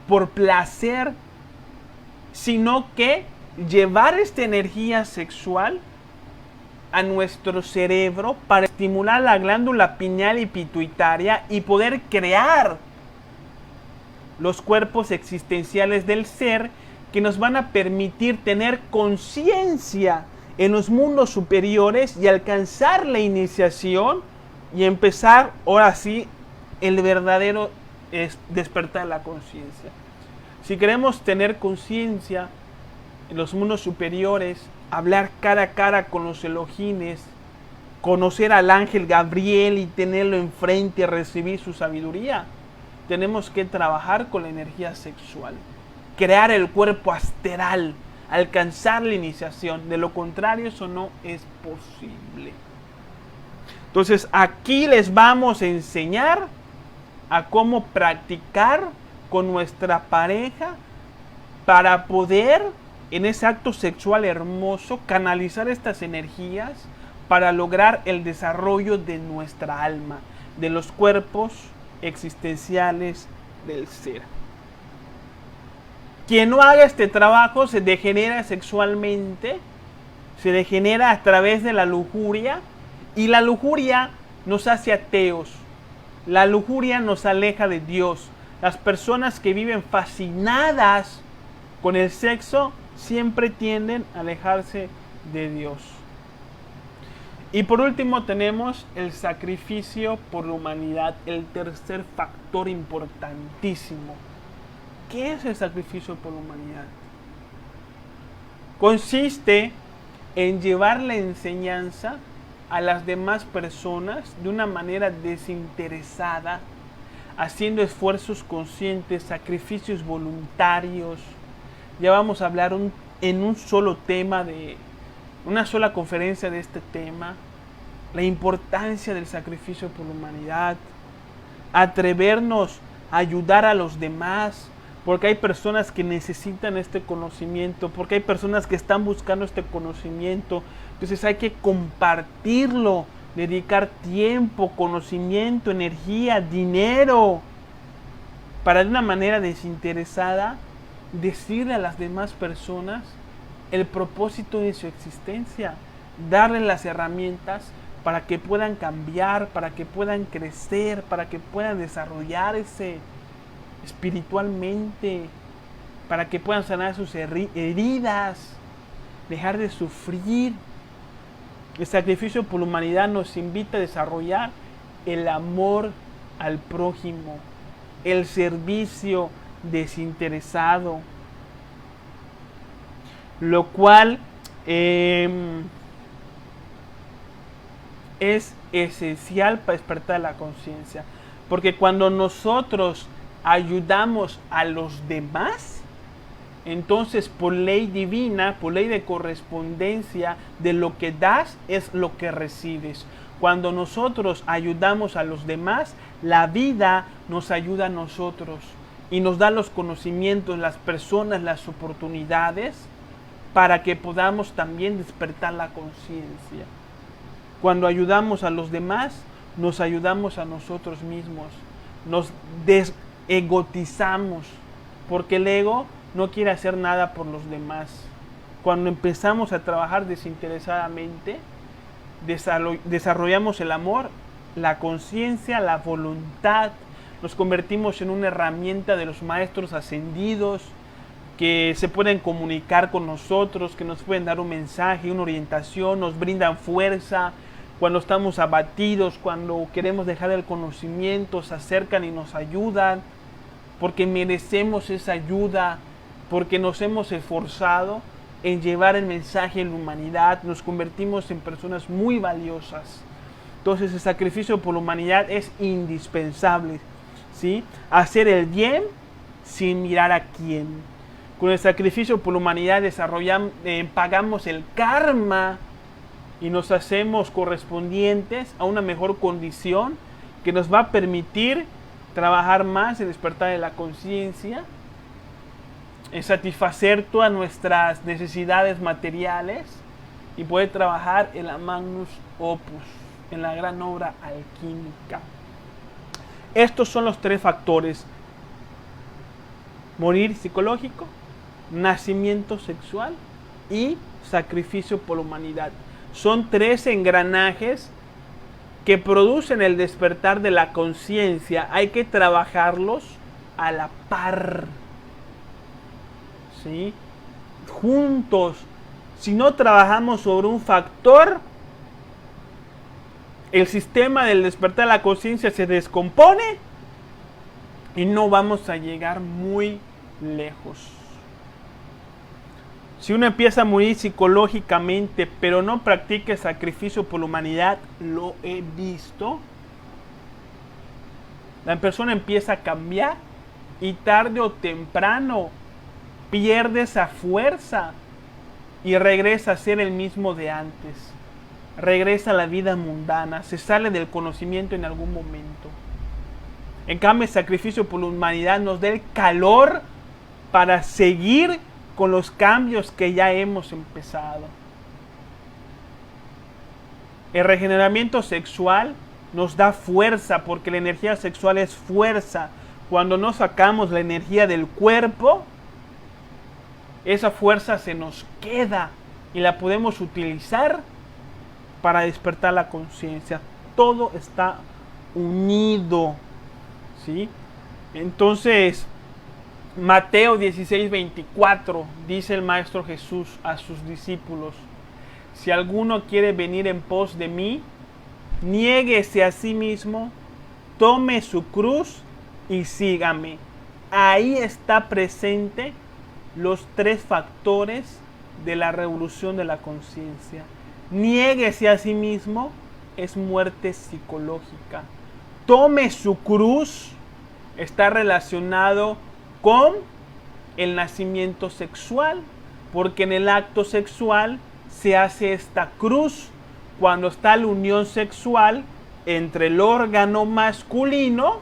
por placer, sino que llevar esta energía sexual a nuestro cerebro para estimular la glándula pineal y pituitaria y poder crear los cuerpos existenciales del ser que nos van a permitir tener conciencia en los mundos superiores y alcanzar la iniciación y empezar, ahora sí, el verdadero despertar de la conciencia. Si queremos tener conciencia en los mundos superiores, hablar cara a cara con los Elohines, conocer al ángel Gabriel y tenerlo enfrente y recibir su sabiduría, tenemos que trabajar con la energía sexual, crear el cuerpo astral, alcanzar la iniciación. De lo contrario, eso no es posible. Entonces, aquí les vamos a enseñar a cómo practicar con nuestra pareja para poder, en ese acto sexual hermoso, canalizar estas energías para lograr el desarrollo de nuestra alma, de los cuerpos existenciales del ser. Quien no haga este trabajo se degenera sexualmente, se degenera a través de la lujuria, y la lujuria nos hace ateos. La lujuria nos aleja de Dios. Las personas que viven fascinadas con el sexo siempre tienden a alejarse de Dios. Y por último tenemos el sacrificio por la humanidad, el tercer factor importantísimo. ¿Qué es el sacrificio por la humanidad? Consiste en llevar la enseñanza a las demás personas de una manera desinteresada, haciendo esfuerzos conscientes, sacrificios voluntarios. Ya vamos a hablar en un solo tema, de una sola conferencia de este tema, la importancia del sacrificio por la humanidad, atrevernos a ayudar a los demás, porque hay personas que necesitan este conocimiento, porque hay personas que están buscando este conocimiento. Entonces hay que compartirlo, dedicar tiempo, conocimiento, energía, dinero, para de una manera desinteresada decirle a las demás personas el propósito de su existencia, darles las herramientas para que puedan cambiar, para que puedan crecer, para que puedan desarrollarse. espiritualmente, para que puedan sanar sus heridas, dejar de sufrir. El sacrificio por la humanidad nos invita a desarrollar el amor al prójimo, el servicio desinteresado, lo cual es esencial para despertar la conciencia. Porque cuando nosotros ayudamos a los demás, entonces por ley divina, por ley de correspondencia, de lo que das es lo que recibes. Cuando nosotros ayudamos a los demás, la vida nos ayuda a nosotros y nos da los conocimientos, las personas, las oportunidades para que podamos también despertar la conciencia. Cuando ayudamos a los demás, nos ayudamos a nosotros mismos, nos desegotizamos, porque el ego no quiere hacer nada por los demás. Cuando empezamos a trabajar desinteresadamente, desarrollamos el amor, la conciencia, la voluntad, nos convertimos en una herramienta de los maestros ascendidos que se pueden comunicar con nosotros, que nos pueden dar un mensaje, una orientación, nos brindan fuerza. Cuando estamos abatidos, cuando queremos dejar el conocimiento, se acercan y nos ayudan, porque merecemos esa ayuda, porque nos hemos esforzado en llevar el mensaje en la humanidad, nos convertimos en personas muy valiosas. Entonces el sacrificio por la humanidad es indispensable, ¿sí? Hacer el bien sin mirar a quién. Con el sacrificio por la humanidad pagamos el karma y nos hacemos correspondientes a una mejor condición que nos va a permitir trabajar más en despertar de la conciencia, en satisfacer todas nuestras necesidades materiales y poder trabajar en la Magnus Opus, en la gran obra alquímica. Estos son los tres factores: morir psicológico, nacimiento sexual y sacrificio por la humanidad. Son tres engranajes que producen el despertar de la conciencia. Hay que trabajarlos a la par, ¿sí? Juntos. Si no trabajamos sobre un factor, el sistema del despertar de la conciencia se descompone y no vamos a llegar muy lejos. Si uno empieza a morir psicológicamente, pero no practica el sacrificio por la humanidad, lo he visto, la persona empieza a cambiar y tarde o temprano pierde esa fuerza y regresa a ser el mismo de antes. Regresa a la vida mundana, se sale del conocimiento en algún momento. En cambio, el sacrificio por la humanidad nos da el calor para seguir con los cambios que ya hemos empezado. El regeneramiento sexual nos da fuerza, porque la energía sexual es fuerza. Cuando no sacamos la energía del cuerpo, esa fuerza se nos queda y la podemos utilizar para despertar la conciencia. Todo está unido, ¿sí? Entonces, Mateo 16:24 dice el Maestro Jesús a sus discípulos: si alguno quiere venir en pos de mí, niéguese a sí mismo, tome su cruz y sígame. Ahí está presente los tres factores de la revolución de la conciencia. Niéguese a sí mismo es muerte psicológica. Tome su cruz está relacionado con el nacimiento sexual, porque en el acto sexual se hace esta cruz cuando está la unión sexual entre el órgano masculino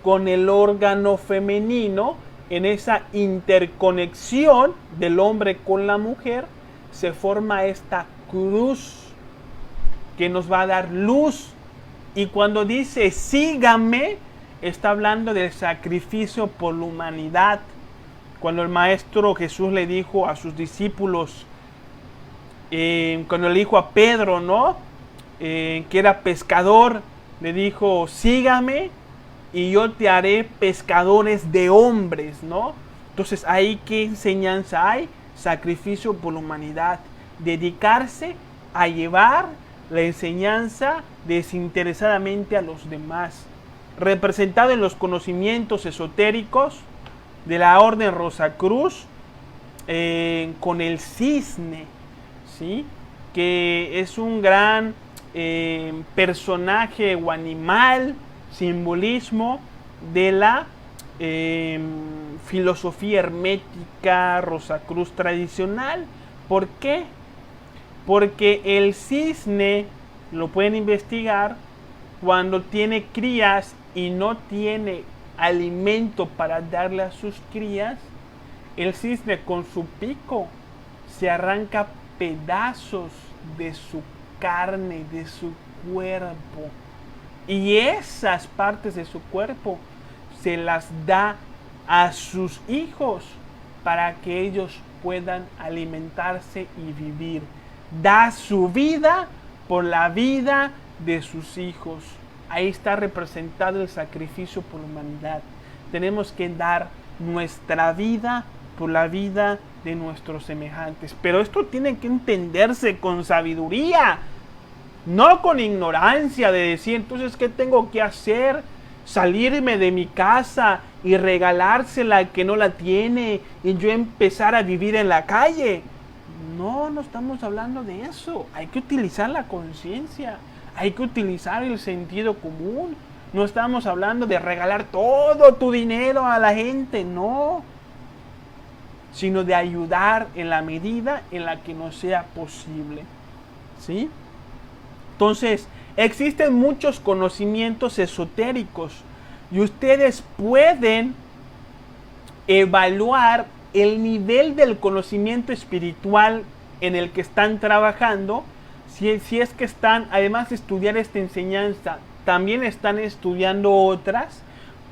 con el órgano femenino. En esa interconexión del hombre con la mujer se forma esta cruz que nos va a dar luz. Y cuando dice sígame, está hablando del sacrificio por la humanidad. Cuando el Maestro Jesús le dijo a sus discípulos, cuando le dijo a Pedro, ¿no? Que era pescador, le dijo sígame. y yo te haré pescadores de hombres, ¿no? Entonces, ahí qué enseñanza hay: sacrificio por la humanidad, dedicarse a llevar la enseñanza desinteresadamente a los demás, representado en los conocimientos esotéricos de la Orden Rosacruz, con el cisne, ¿sí? Que es un gran personaje o animal, simbolismo de la filosofía hermética Rosacruz tradicional. ¿Por qué? Porque el cisne, lo pueden investigar, cuando tiene crías y no tiene alimento para darle a sus crías, el cisne con su pico se arranca pedazos de su carne, de su cuerpo, y esas partes de su cuerpo se las da a sus hijos para que ellos puedan alimentarse y vivir. Da su vida por la vida de sus hijos. Ahí está representado el sacrificio por la humanidad. Tenemos que dar nuestra vida por la vida de nuestros semejantes. Pero esto tiene que entenderse con sabiduría, no con ignorancia de decir, entonces, ¿qué tengo que hacer? Salirme de mi casa y regalársela al que no la tiene y yo empezar a vivir en la calle. No, no estamos hablando de eso. Hay que utilizar la conciencia, hay que utilizar el sentido común. No estamos hablando de regalar todo tu dinero a la gente, no, sino de ayudar en la medida en la que nos sea posible, ¿sí? Entonces, existen muchos conocimientos esotéricos y ustedes pueden evaluar el nivel del conocimiento espiritual en el que están trabajando. Si es que están, además de estudiar esta enseñanza, también están estudiando otras,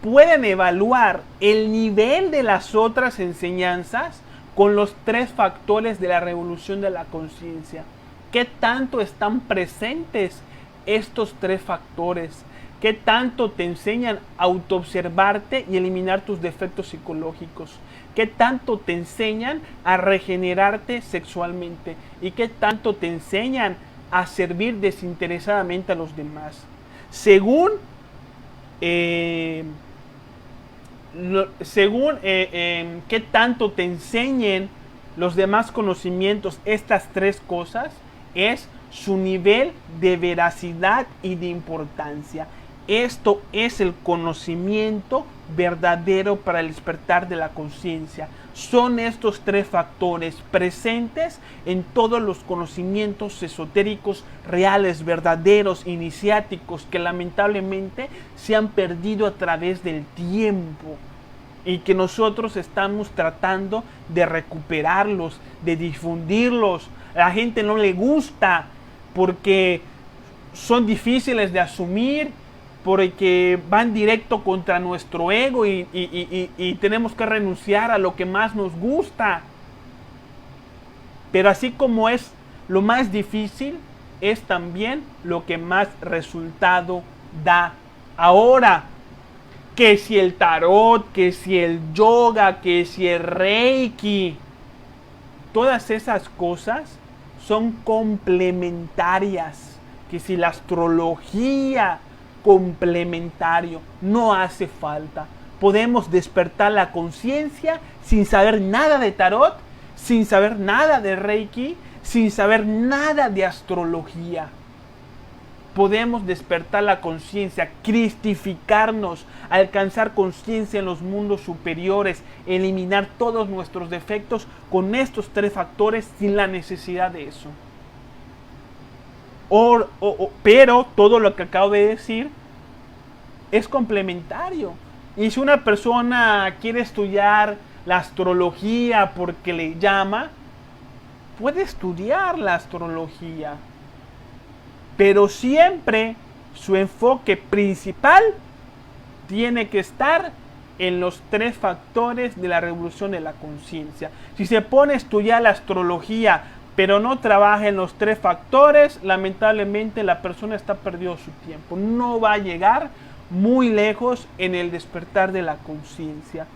pueden evaluar el nivel de las otras enseñanzas con los 3 factores de la revolución de la conciencia. ¿Qué tanto están presentes estos 3 factores? ¿Qué tanto te enseñan a autoobservarte y eliminar tus defectos psicológicos? ¿Qué tanto te enseñan a regenerarte sexualmente? ¿Y qué tanto te enseñan a servir desinteresadamente a los demás? Según qué tanto te enseñen los demás conocimientos, estas 3 cosas, es su nivel de veracidad y de importancia. Esto es el conocimiento verdadero para el despertar de la conciencia. Son estos 3 factores presentes en todos los conocimientos esotéricos reales, verdaderos, iniciáticos, que lamentablemente se han perdido a través del tiempo y que nosotros estamos tratando de recuperarlos, de difundirlos. A la gente no le gusta porque son difíciles de asumir, porque van directo contra nuestro ego y tenemos que renunciar a lo que más nos gusta. Pero así como es lo más difícil, es también lo que más resultado da. Ahora, que si el tarot, que si el yoga, que si el reiki, todas esas cosas son complementarias. Que si la astrología, complementario, no hace falta. Podemos despertar la conciencia sin saber nada de tarot, sin saber nada de reiki, sin saber nada de astrología. Podemos despertar la conciencia, cristificarnos, alcanzar conciencia en los mundos superiores, eliminar todos nuestros defectos con estos 3 factores sin la necesidad de eso. Pero todo lo que acabo de decir es complementario. Y si una persona quiere estudiar la astrología porque le llama, puede estudiar la astrología. Pero siempre su enfoque principal tiene que estar en los 3 factores de la revolución de la conciencia. Si se pone a estudiar la astrología pero no trabaja en los 3 factores, lamentablemente la persona está perdiendo su tiempo. No va a llegar muy lejos en el despertar de la conciencia.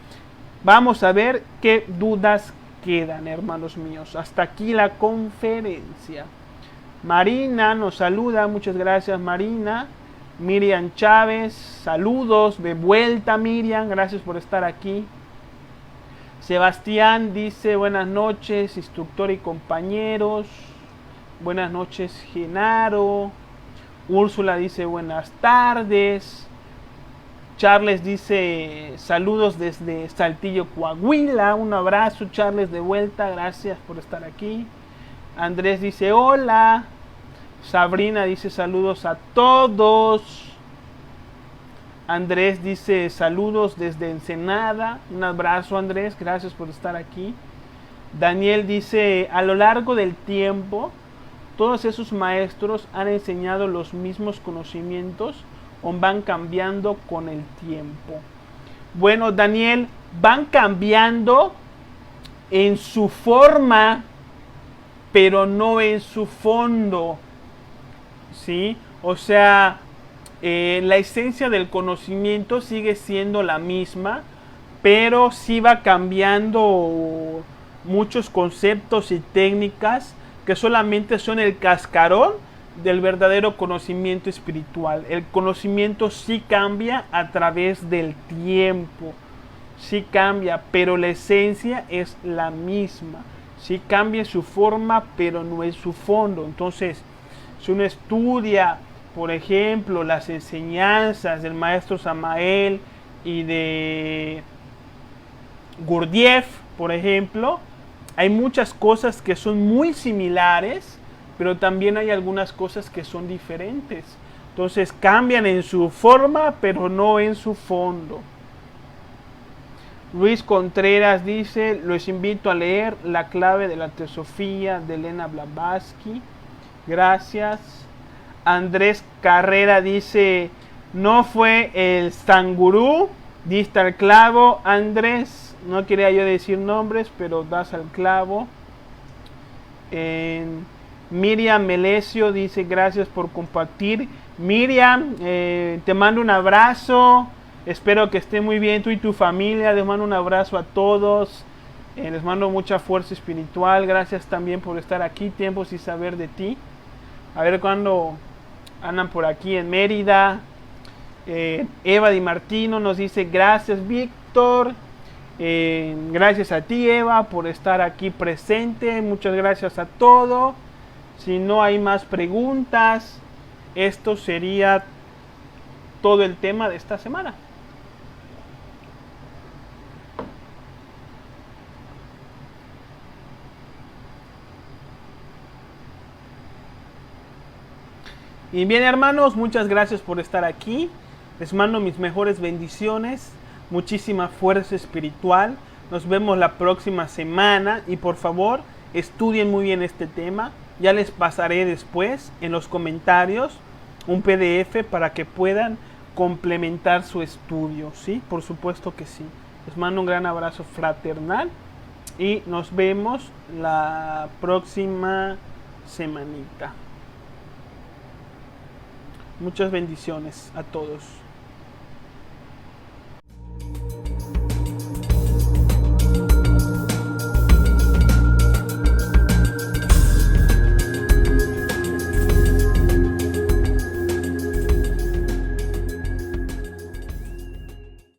Vamos a ver qué dudas quedan, hermanos míos. Hasta aquí la conferencia. Marina nos saluda, muchas gracias Marina. Miriam Chávez, saludos de vuelta Miriam, gracias por estar aquí. Sebastián dice buenas noches, instructor y compañeros. Buenas noches Genaro. Úrsula dice buenas tardes. Charles dice saludos desde Saltillo, Coahuila. Un abrazo Charles de vuelta, gracias por estar aquí. Andrés dice hola. Sabrina dice saludos a todos. Andrés dice saludos desde Ensenada. Un abrazo Andrés, gracias por estar aquí. Daniel dice a lo largo del tiempo todos esos maestros han enseñado los mismos conocimientos o van cambiando con el tiempo. Bueno Daniel, van cambiando en su forma pero no en su fondo, ¿sí? O sea, la esencia del conocimiento sigue siendo la misma, pero sí va cambiando muchos conceptos y técnicas que solamente son el cascarón del verdadero conocimiento espiritual. El conocimiento sí cambia a través del tiempo, sí cambia, pero la esencia es la misma. Sí cambia su forma, pero no es su fondo. Entonces, si uno estudia, por ejemplo, las enseñanzas del maestro Samael y de Gurdjieff, por ejemplo, hay muchas cosas que son muy similares, pero también hay algunas cosas que son diferentes. Entonces, cambian en su forma, pero no en su fondo. Luis Contreras dice, los invito a leer La clave de la teosofía de Elena Blavatsky. Gracias. Andrés Carrera dice, no fue el Sangurú, diste al clavo. Andrés, no quería yo decir nombres, pero das al clavo. Miriam Melesio dice, gracias por compartir. Miriam, te mando un abrazo. Espero que esté muy bien tú y tu familia. Les mando un abrazo a todos. Les mando mucha fuerza espiritual. Gracias también por estar aquí. Tiempo sin saber de ti. A ver cuándo andan por aquí en Mérida. Eva Di Martino nos dice gracias Víctor. Gracias a ti Eva por estar aquí presente. Muchas gracias a todos. Si no hay más preguntas, esto sería todo el tema de esta semana. Y bien hermanos, muchas gracias por estar aquí. Les mando mis mejores bendiciones, muchísima fuerza espiritual. Nos vemos la próxima semana y por favor estudien muy bien este tema. Ya les pasaré después en los comentarios un PDF para que puedan complementar su estudio, ¿sí? Por supuesto que sí. Les mando un gran abrazo fraternal y nos vemos la próxima semanita. Muchas bendiciones a todos.